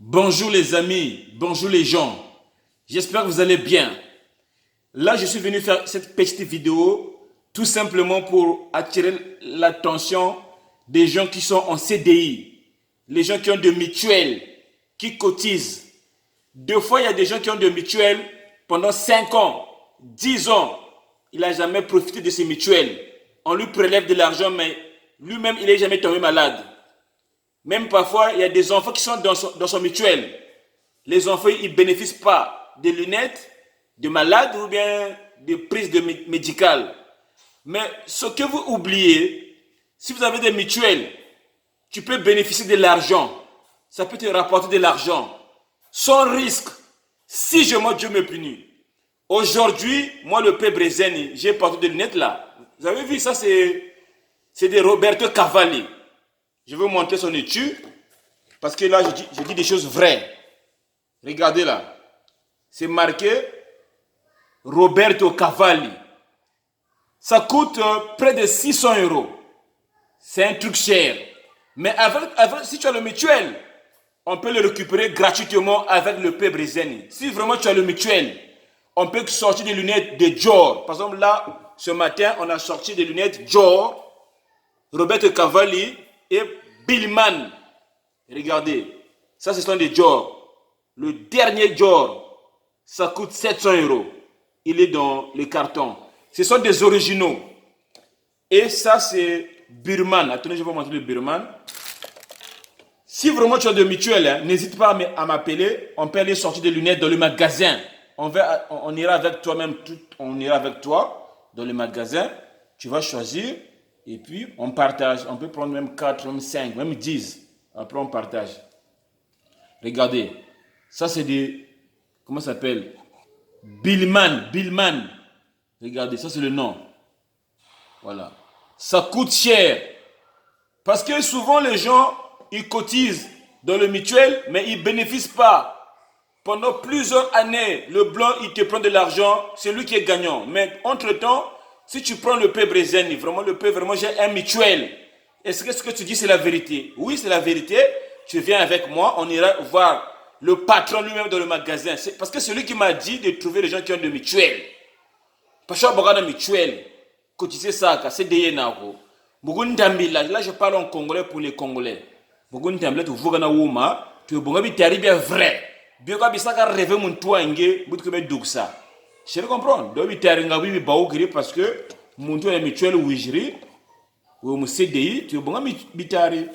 Bonjour les amis, bonjour les gens. J'espère que vous allez bien. Là, je suis venu faire cette petite vidéo tout simplement pour attirer l'attention des gens qui sont en CDI, les gens qui ont de mutuelles, qui cotisent. Deux fois, il y a des gens qui ont de mutuelles pendant 5 ans, 10 ans. Il n'a jamais profité de ces mutuelles. On lui prélève de l'argent, mais lui-même, il n'est jamais tombé malade. Même parfois, il y a des enfants qui sont dans son mutuelle. Les enfants, ils ne bénéficient pas de lunettes, de malades ou bien de prises médicales. Mais ce que vous oubliez, si vous avez des mutuelles, tu peux bénéficier de l'argent. Ça peut te rapporter de l'argent. Sans risque. Si je mens, Dieu me punit. Aujourd'hui, moi, le père Brezeni, j'ai porté des lunettes là. Vous avez vu, ça c'est de Roberto Cavalli. Je vais vous montrer son étude. Parce que là, je dis des choses vraies. Regardez là. C'est marqué Roberto Cavalli. Ça coûte près de 600 euros. C'est un truc cher. Mais si tu as le mutuel, on peut le récupérer gratuitement avec le Père Brezeni. Si vraiment tu as le mutuel, on peut sortir des lunettes de Dior. Par exemple, là, ce matin, on a sorti des lunettes Dior, Roberto Cavalli et Billman. Regardez, ça ce sont des Dior. Le dernier Dior, ça coûte 700 euros. Il est dans le carton. Ce sont des originaux. Et ça c'est Birman. Attendez, je vais vous montrer le Birman. Si vraiment tu as de mutuelle, hein, n'hésite pas à m'appeler. On peut aller sortir des lunettes dans le magasin. On ira avec toi-même, on ira avec toi dans le magasin. Tu vas choisir et puis on partage. On peut prendre même 4, même 5, même 10. Après on partage. Regardez. Ça c'est des... Comment ça s'appelle? Billman. Regardez, ça c'est le nom. Voilà. Ça coûte cher. Parce que souvent les gens, ils cotisent dans le mutuel, mais ils ne bénéficient pas. Pendant plusieurs années, le blanc, il te prend de l'argent, c'est lui qui est gagnant. Mais entre-temps, si tu prends le Père Brezeni, vraiment le Père, vraiment j'ai un mutuel. Est-ce que ce que tu dis c'est la vérité? Oui, c'est la vérité. Tu viens avec moi, on ira voir le patron lui-même dans le magasin. Parce que c'est lui qui m'a dit de trouver les gens qui ont de mutuelles. Parce que je suis mutuelle. Cotiser ça, c'est des nako. Là, je parle en congolais pour les Congolais. Tu vois que tu es bien vrai. Bien que tu as rêvé mon toit, tu peux dire ça. Je comprends. Donc, tu as parce que mon toit est mutuel ou ou mon CDI, tu es bon bitari.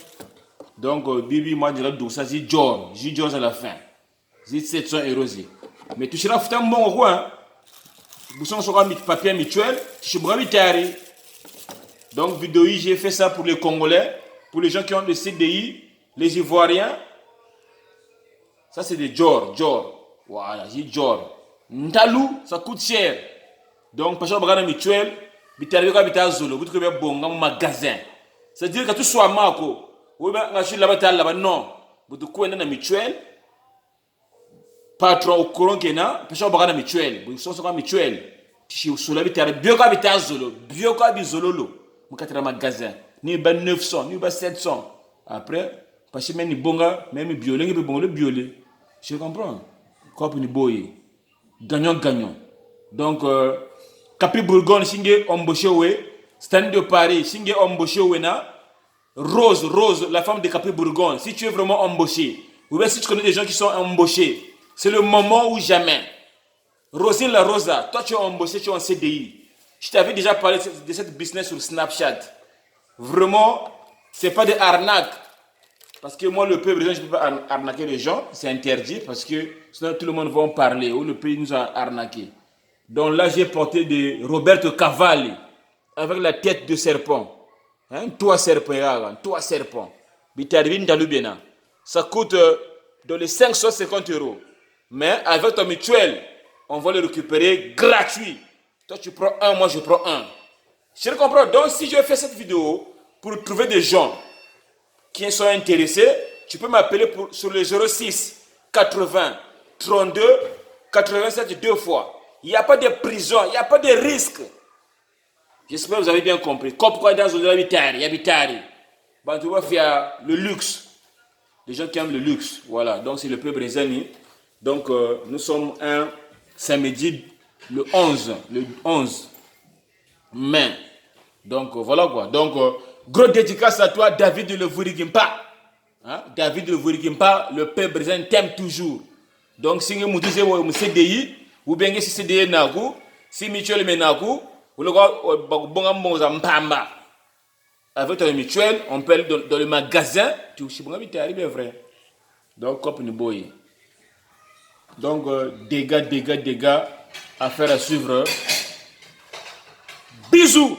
Donc, Bibi, moi, je dirais que ça, c'est George. J'ai George à la fin. C'est 700 euros. Mais tu seras un bon roi. Vous savez, sur un papier mutuel, tu seras bitari. Donc, vidéo, j'ai fait ça pour les Congolais, pour les gens qui ont le CDI, les Ivoiriens. Ça, c'est des George. Voilà, j'ai George. Ntalou, ça coûte cher. Donc, parce que vous avez un mutuel, bitari, vous avez un zolo, vous avez un bon magasin. C'est-à-dire que tout soit marco. Oui, mais je suis là-bas, non. Vous avez un mutuel. Patron au courant qu'il y a, parce que vous avez un mutuel. Vous avez un mutuel. Tu suis là, bitari, bien que un zolo. Bien que un zolo. Vous avez un magasin. Ni 900, ni 700. Après, parce que même les bonga, même les biolés, le biolé. Je comprends. Quoi pour les boys? Gagnant. Donc, Capri Bourgogne, Singé embauché, Stand de Paris, Singé embauché, Rose, la femme de Capri Bourgogne, si tu es vraiment embauché, ou bien si tu connais des gens qui sont embauchés, c'est le moment ou jamais. Rosine la Rosa, toi tu es embauché, tu es en CDI. Je t'avais déjà parlé de cette business sur Snapchat. Vraiment, c'est pas des arnaques. Parce que moi, le peuple, je ne peux pas arnaquer les gens, c'est interdit parce que sinon tout le monde va en parler. Ou le pays nous a arnaqué. Donc là, j'ai porté de Roberto Cavalli avec la tête de serpent. Toi serpent. Ça coûte dans les 550 euros. Mais avec ton mutuel, on va le récupérer gratuit. Toi, tu prends un, moi, je prends un. Je comprends. Donc, si je fais cette vidéo pour trouver des gens qui sont intéressés, tu peux m'appeler sur le 06 80 32 87 deux fois. Il n'y a pas de prison, il n'y a pas de risque. J'espère que vous avez bien compris. Comme quoi dans le habitari. Tu vas faire le luxe. les gens qui aiment le luxe. Voilà, donc c'est le peu Brézani. Donc nous sommes un samedi le 11 mai. Donc voilà quoi. Donc gros dédicace à toi, David de Le Vourigimpa. Hein? David de Le Vourigimpa, le peu Brézani t'aime toujours. Donc si vous dites que CDI, ou bien si CDI naku, si mutuel menaku, vous le voyez, avec ton mutuel, on peut aller dans le magasin, tu sais arrivé vrai. Donc comme une boy. Donc dégâts, affaire à suivre. Bisous.